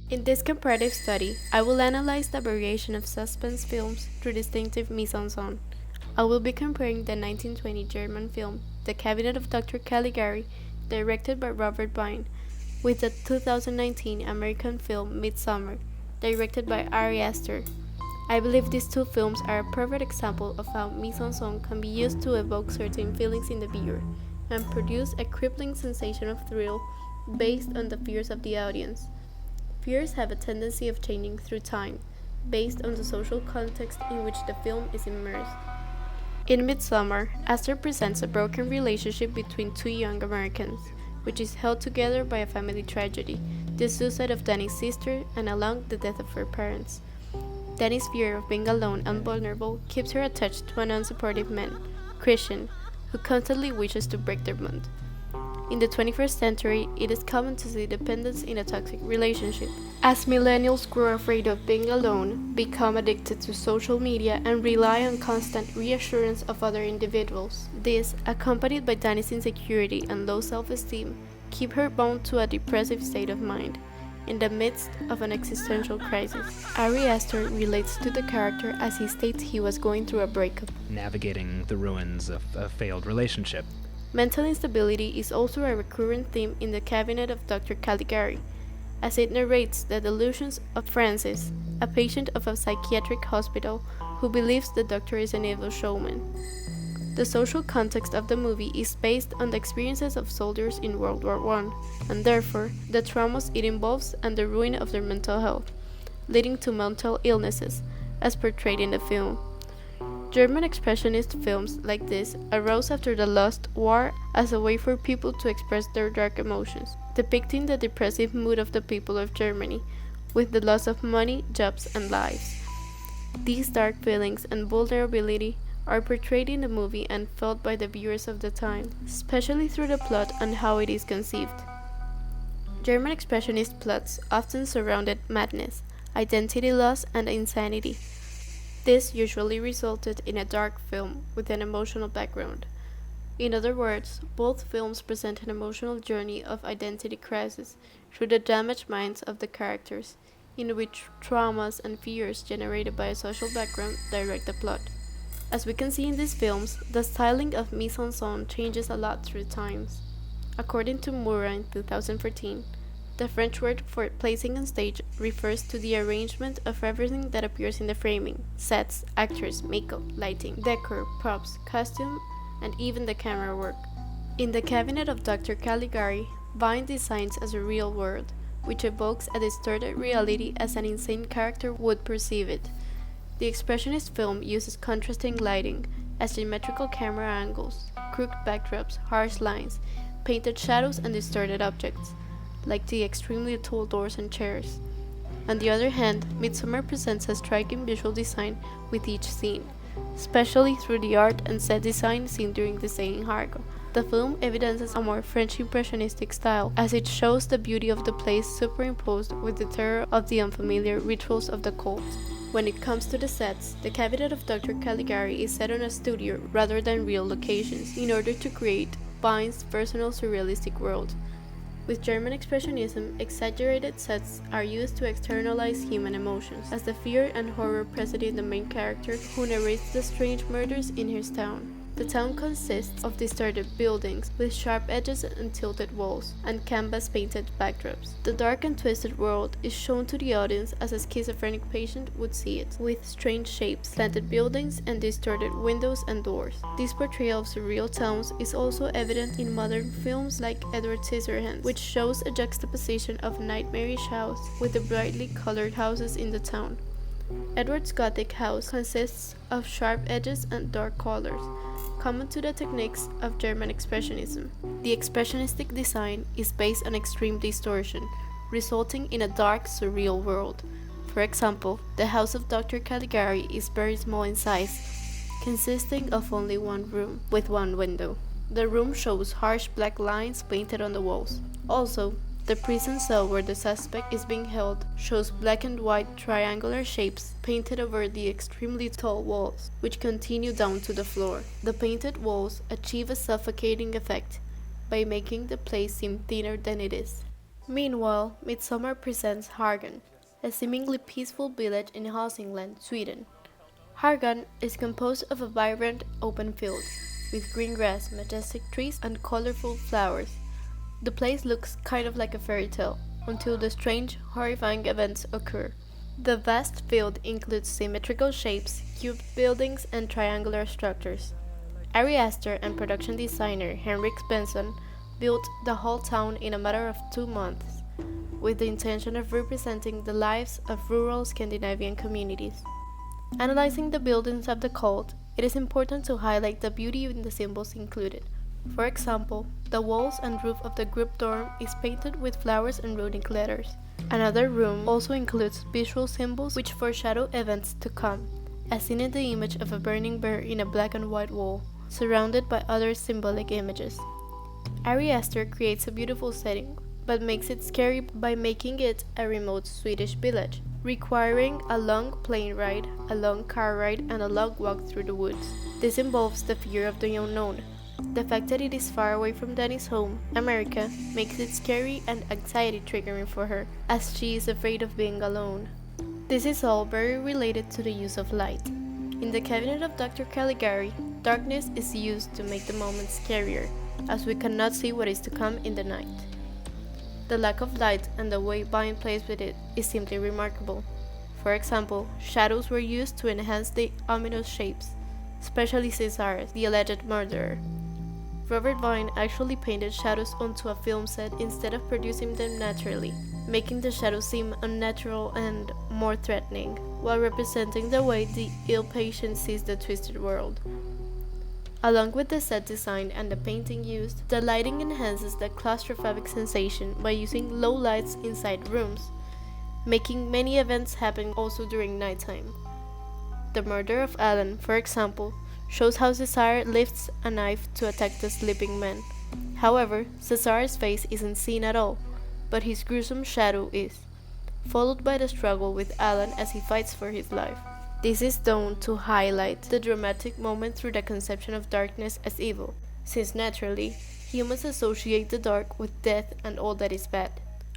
In this comparative study, I will analyze the variation of suspense films through distinctive mise-en-scène. I will be comparing the 1920 German film The Cabinet of Dr. Caligari, directed by Robert Vine, with the 2019 American film Midsummer, directed by Ari Aster. I believe these two films are a perfect example of how mise-en-scène can be used to evoke certain feelings in the viewer and produce a crippling sensation of thrill based on the fears of the audience. Fears have a tendency of changing through time, based on the social context in which the film is immersed. In Midsommar, Astor presents a broken relationship between two young Americans, which is held together by a family tragedy, the suicide of Danny's sister and along the death of her parents. Danny's fear of being alone and vulnerable keeps her attached to an unsupportive man, Christian, who constantly wishes to break their bond. In the 21st century, it is common to see dependence in a toxic relationship. As millennials grow afraid of being alone, become addicted to social media, and rely on constant reassurance of other individuals. This, accompanied by Danny's insecurity and low self-esteem, keep her bound to a depressive state of mind. In the midst of an existential crisis, Ari Aster relates to the character as he states he was going through a breakup. Navigating the ruins of a failed relationship. Mental instability is also a recurrent theme in the Cabinet of Dr. Caligari, as it narrates the delusions of Francis, a patient of a psychiatric hospital who believes the doctor is an evil showman. The social context of the movie is based on the experiences of soldiers in World War I, and therefore the traumas it involves and the ruin of their mental health, leading to mental illnesses, as portrayed in the film. German expressionist films like this arose after the Lost War as a way for people to express their dark emotions, depicting the depressive mood of the people of Germany, with the loss of money, jobs, and lives. These dark feelings and vulnerability are portrayed in the movie and felt by the viewers of the time, especially through the plot and how it is conceived. German expressionist plots often surrounded madness, identity loss, and insanity. This usually resulted in a dark film with an emotional background. In other words, both films present an emotional journey of identity crisis through the damaged minds of the characters, in which traumas and fears generated by a social background direct the plot. As we can see in these films, the styling of mise-en-scène changes a lot through times. According to Moura in 2014, the French word for placing on stage refers to the arrangement of everything that appears in the framing: sets, actors, makeup, lighting, decor, props, costume, and even the camera work. In the Cabinet of Dr. Caligari, Vine designs a surreal world, which evokes a distorted reality as an insane character would perceive it. The expressionist film uses contrasting lighting, asymmetrical camera angles, crooked backdrops, harsh lines, painted shadows, and distorted objects, like the extremely tall doors and chairs. On the other hand, Midsommar presents a striking visual design with each scene, especially through the art and set design seen during the stay in Hargo. The film evidences a more French impressionistic style, as it shows the beauty of the place superimposed with the terror of the unfamiliar rituals of the cult. When it comes to the sets, the Cabinet of Dr. Caligari is set on a studio rather than real locations in order to create Vine's personal surrealistic world. With German expressionism, exaggerated sets are used to externalize human emotions, as the fear and horror present in the main character who narrates the strange murders in his town. The town consists of distorted buildings with sharp edges and tilted walls, and canvas-painted backdrops. The dark and twisted world is shown to the audience as a schizophrenic patient would see it, with strange shapes, slanted buildings, and distorted windows and doors. This portrayal of surreal towns is also evident in modern films like Edward Scissorhands, which shows a juxtaposition of a nightmarish house with the brightly colored houses in the town. Edward's Gothic house consists of sharp edges and dark colors, common to the techniques of German expressionism. The expressionistic design is based on extreme distortion, resulting in a dark, surreal world. For example, the house of Dr. Caligari is very small in size, consisting of only one room, with one window. The room shows harsh black lines painted on the walls. Also, the prison cell where the suspect is being held shows black and white triangular shapes painted over the extremely tall walls, which continue down to the floor. The painted walls achieve a suffocating effect by making the place seem thinner than it is. Meanwhile, Midsummer presents Hargan, a seemingly peaceful village in Hälsingland, Sweden. Hargan is composed of a vibrant open field, with green grass, majestic trees, and colorful flowers. The place looks kind of like a fairy tale, until the strange, horrifying events occur. The vast field includes symmetrical shapes, cubed buildings, and triangular structures. Ari Aster and production designer Henrik Svensson built the whole town in a matter of 2 months, with the intention of representing the lives of rural Scandinavian communities. Analyzing the buildings of the cult, it is important to highlight the beauty in the symbols included. For example, the walls and roof of the group dorm is painted with flowers and runic letters. Another room also includes visual symbols which foreshadow events to come, as seen in the image of a burning bear in a black and white wall, surrounded by other symbolic images. Ari Aster creates a beautiful setting, but makes it scary by making it a remote Swedish village, requiring a long plane ride, a long car ride, and a long walk through the woods. This involves the fear of the unknown. The fact that it is far away from Danny's home, America, makes it scary and anxiety triggering for her, as she is afraid of being alone. This is all very related to the use of light. In the cabinet of Dr. Caligari, darkness is used to make the moment scarier, as we cannot see what is to come in the night. The lack of light and the way Vine plays with it is simply remarkable. For example, shadows were used to enhance the ominous shapes, especially Cesar, the alleged murderer. Robert Vine actually painted shadows onto a film set instead of producing them naturally, making the shadows seem unnatural and more threatening, while representing the way the ill patient sees the twisted world. Along with the set design and the painting used, the lighting enhances the claustrophobic sensation by using low lights inside rooms, making many events happen also during nighttime. The murder of Alan, for example, shows how Cesar lifts a knife to attack the sleeping man. However, Cesar's face isn't seen at all, but his gruesome shadow is, followed by the struggle with Alan as he fights for his life. This is done to highlight the dramatic moment through the conception of darkness as evil, since naturally, humans associate the dark with death and all that is bad.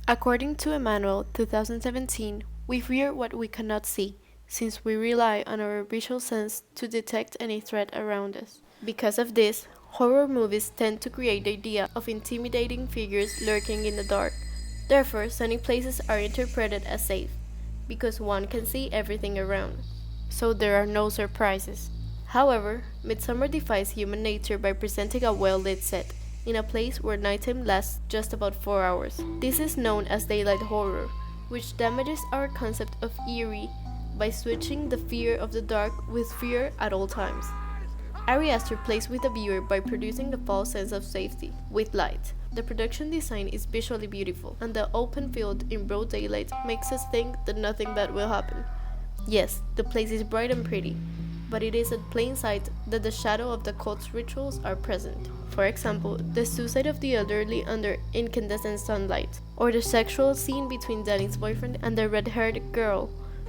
According to Emanuel, 2017, we fear what we cannot see, since we rely on our visual sense to detect any threat around us. Because of this, horror movies tend to create the idea of intimidating figures lurking in the dark. Therefore, sunny places are interpreted as safe, because one can see everything around, so there are no surprises. However, Midsommar defies human nature by presenting a well-lit set, in a place where nighttime lasts just about 4 hours. This is known as daylight horror, which damages our concept of eerie by switching the fear of the dark with fear at all times. Ari Aster plays with the viewer by producing a false sense of safety with light. The production design is visually beautiful, and the open field in broad daylight makes us think that nothing bad will happen. Yes, the place is bright and pretty, but it is at plain sight that the shadow of the cult's rituals are present. For example, the suicide of the elderly under incandescent sunlight, or the sexual scene between Danny's boyfriend and the red-haired girl,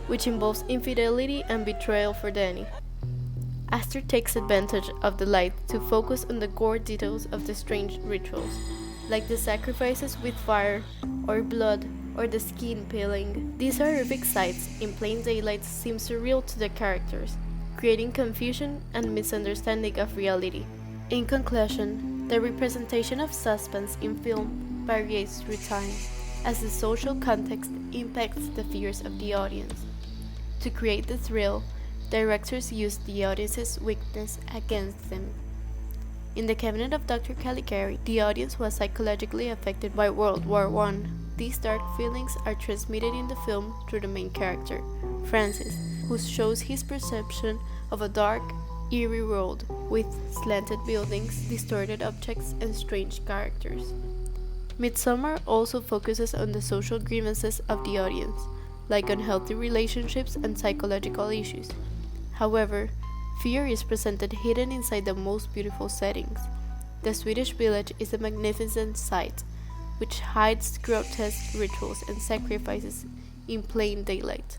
which involves infidelity and betrayal for Danny. Aster takes advantage of the light to focus on the gore details of the strange rituals, like the sacrifices with fire, or blood, or the skin peeling. These horrific sights in plain daylight seem surreal to the characters, creating confusion and misunderstanding of reality. In conclusion, the representation of suspense in film varies through time, as the social context impacts the fears of the audience. To create the thrill, directors used the audience's weakness against them. In the cabinet of Dr. Caligari, the audience was psychologically affected by World War I. These dark feelings are transmitted in the film through the main character, Francis, who shows his perception of a dark, eerie world with slanted buildings, distorted objects, and strange characters. Midsommar also focuses on the social grievances of the audience, like unhealthy relationships and psychological issues. However, fear is presented hidden inside the most beautiful settings. The Swedish village is a magnificent sight, which hides grotesque rituals and sacrifices in plain daylight.